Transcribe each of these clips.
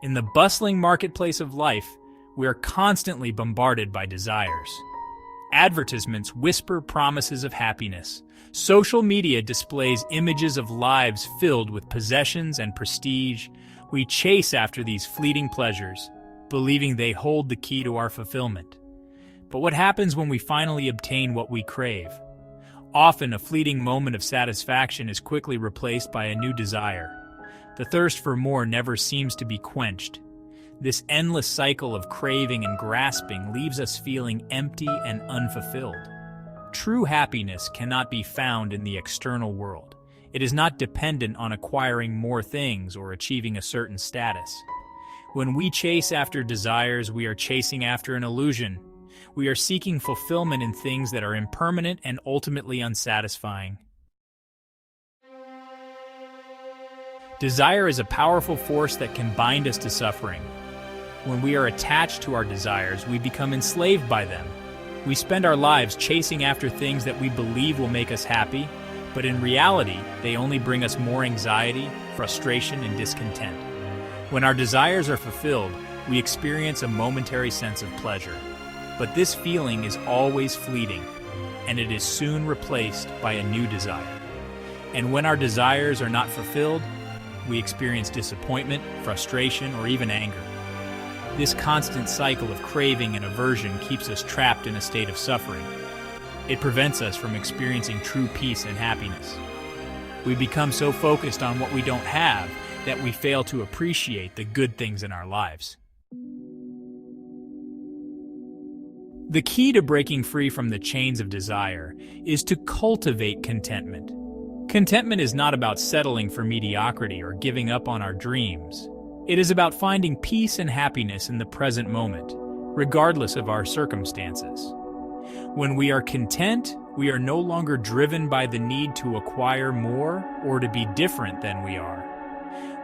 In the bustling marketplace of life, we are constantly bombarded by desires. Advertisements whisper promises of happiness. Social media displays images of lives filled with possessions and prestige. We chase after these fleeting pleasures, believing they hold the key to our fulfillment. But what happens when we finally obtain what we crave? Often, a fleeting moment of satisfaction is quickly replaced by a new desire. The thirst for more never seems to be quenched. This endless cycle of craving and grasping leaves us feeling empty and unfulfilled. True happiness cannot be found in the external world. It is not dependent on acquiring more things or achieving a certain status. When we chase after desires, we are chasing after an illusion. We are seeking fulfillment in things that are impermanent and ultimately unsatisfying. Desire is a powerful force that can bind us to suffering. When we are attached to our desires, we become enslaved by them. We spend our lives chasing after things that we believe will make us happy, but in reality, they only bring us more anxiety, frustration, and discontent. When our desires are fulfilled, we experience a momentary sense of pleasure. But this feeling is always fleeting, and it is soon replaced by a new desire. And when our desires are not fulfilled, we experience disappointment, frustration, or even anger. This constant cycle of craving and aversion keeps us trapped in a state of suffering. It prevents us from experiencing true peace and happiness. We become so focused on what we don't have that we fail to appreciate the good things in our lives. The key to breaking free from the chains of desire is to cultivate contentment. Contentment is not about settling for mediocrity or giving up on our dreams. It is about finding peace and happiness in the present moment, regardless of our circumstances. When we are content, we are no longer driven by the need to acquire more or to be different than we are.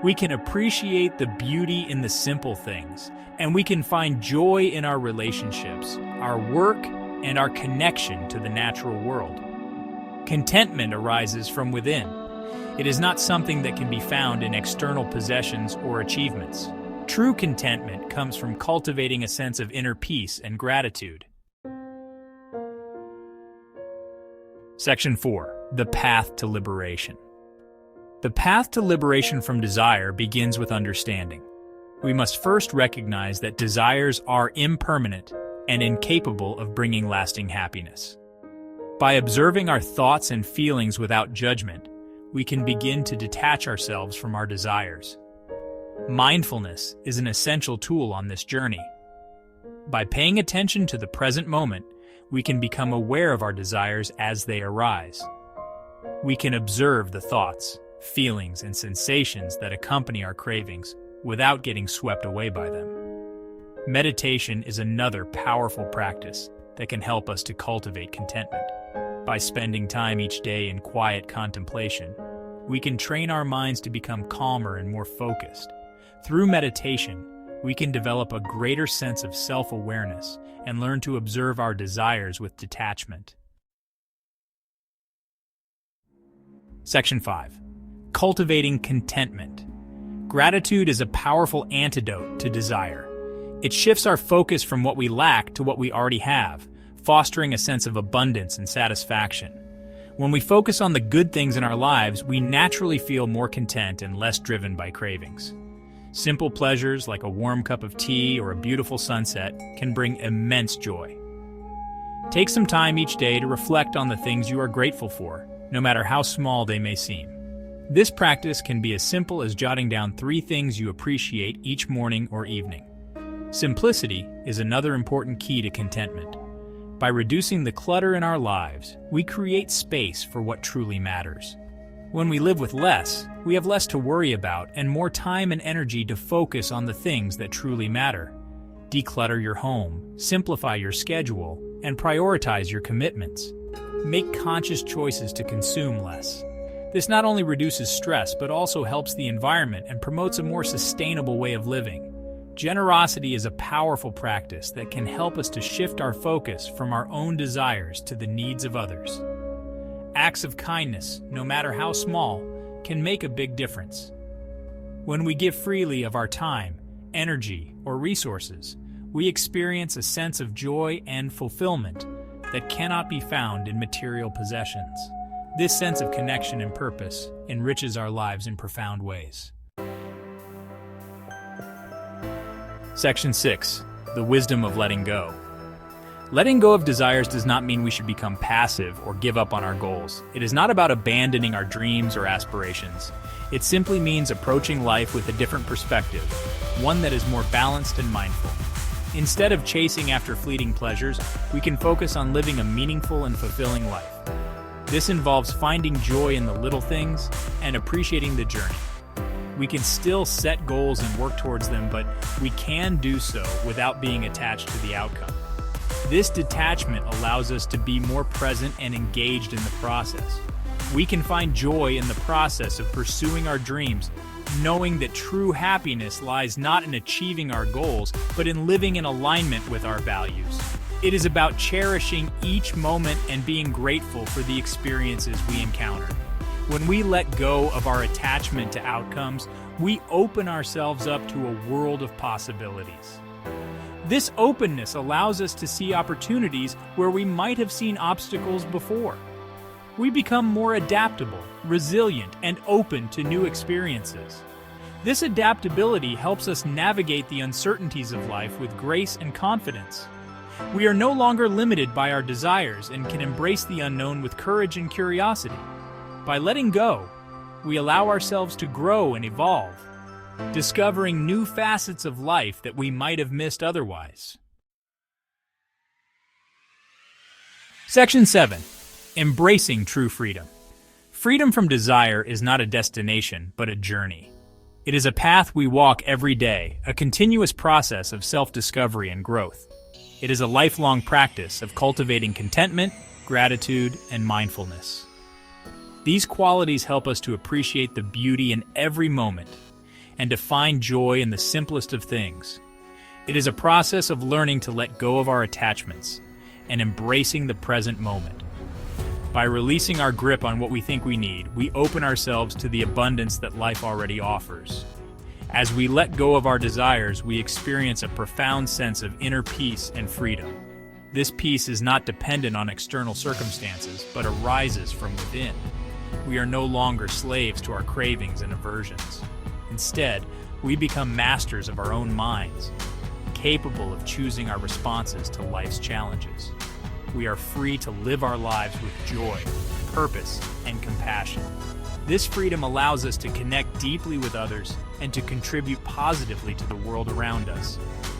We can appreciate the beauty in the simple things, and we can find joy in our relationships, our work, and our connection to the natural world. Contentment arises from within. It is not something that can be found in external possessions or achievements. True contentment comes from cultivating a sense of inner peace and gratitude. Section 4. The Path to Liberation. The path to liberation from desire begins with understanding. We must first recognize that desires are impermanent and incapable of bringing lasting happiness. By observing our thoughts and feelings without judgment, we can begin to detach ourselves from our desires. Mindfulness is an essential tool on this journey. By paying attention to the present moment, we can become aware of our desires as they arise. We can observe the thoughts, feelings, and sensations that accompany our cravings without getting swept away by them. Meditation is another powerful practice that can help us to cultivate contentment. By spending time each day in quiet contemplation, we can train our minds to become calmer and more focused. Through meditation, we can develop a greater sense of self-awareness and learn to observe our desires with detachment. Section 5. Cultivating contentment. Gratitude is a powerful antidote to desire. It shifts our focus from what we lack to what we already have, fostering a sense of abundance and satisfaction. When we focus on the good things in our lives, we naturally feel more content and less driven by cravings. Simple pleasures like a warm cup of tea or a beautiful sunset can bring immense joy. Take some time each day to reflect on the things you are grateful for, no matter how small they may seem. This practice can be as simple as jotting down 3 things you appreciate each morning or evening. Simplicity is another important key to contentment. By reducing the clutter in our lives, we create space for what truly matters. When we live with less, we have less to worry about and more time and energy to focus on the things that truly matter. Declutter your home, simplify your schedule, and prioritize your commitments. Make conscious choices to consume less. This not only reduces stress, but also helps the environment and promotes a more sustainable way of living. Generosity is a powerful practice that can help us to shift our focus from our own desires to the needs of others. Acts of kindness, no matter how small, can make a big difference. When we give freely of our time, energy, or resources, we experience a sense of joy and fulfillment that cannot be found in material possessions. This sense of connection and purpose enriches our lives in profound ways. Section 6. The wisdom of letting go. Letting go of desires does not mean we should become passive or give up on our goals. It is not about abandoning our dreams or aspirations. It simply means approaching life with a different perspective, one that is more balanced and mindful. Instead of chasing after fleeting pleasures, we can focus on living a meaningful and fulfilling life. This involves finding joy in the little things and appreciating the journey. We can still set goals and work towards them, but we can do so without being attached to the outcome. This detachment allows us to be more present and engaged in the process. We can find joy in the process of pursuing our dreams, knowing that true happiness lies not in achieving our goals, but in living in alignment with our values. It is about cherishing each moment and being grateful for the experiences we encounter. When we let go of our attachment to outcomes, we open ourselves up to a world of possibilities. This openness allows us to see opportunities where we might have seen obstacles before. We become more adaptable, resilient, and open to new experiences. This adaptability helps us navigate the uncertainties of life with grace and confidence. We are no longer limited by our desires and can embrace the unknown with courage and curiosity. By letting go, we allow ourselves to grow and evolve, discovering new facets of life that we might have missed otherwise. Section 7. Embracing true freedom. Freedom from desire is not a destination, but a journey. It is a path we walk every day, a continuous process of self-discovery and growth. It is a lifelong practice of cultivating contentment, gratitude, and mindfulness. These qualities help us to appreciate the beauty in every moment and to find joy in the simplest of things. It is a process of learning to let go of our attachments and embracing the present moment. By releasing our grip on what we think we need, we open ourselves to the abundance that life already offers. As we let go of our desires, we experience a profound sense of inner peace and freedom. This peace is not dependent on external circumstances, but arises from within. We are no longer slaves to our cravings and aversions. Instead, we become masters of our own minds, capable of choosing our responses to life's challenges. We are free to live our lives with joy, purpose, and compassion. This freedom allows us to connect deeply with others and to contribute positively to the world around us.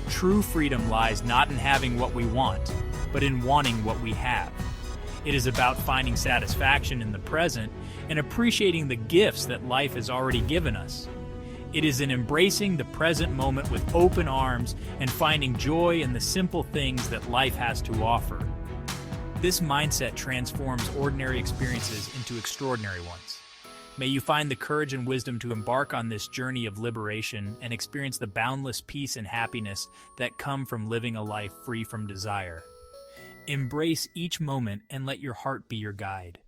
True freedom lies not in having what we want, but in wanting what we have. It is about finding satisfaction in the present and appreciating the gifts that life has already given us. It is in embracing the present moment with open arms and finding joy in the simple things that life has to offer. This mindset transforms ordinary experiences into extraordinary ones. May you find the courage and wisdom to embark on this journey of liberation and experience the boundless peace and happiness that come from living a life free from desire. Embrace each moment and let your heart be your guide.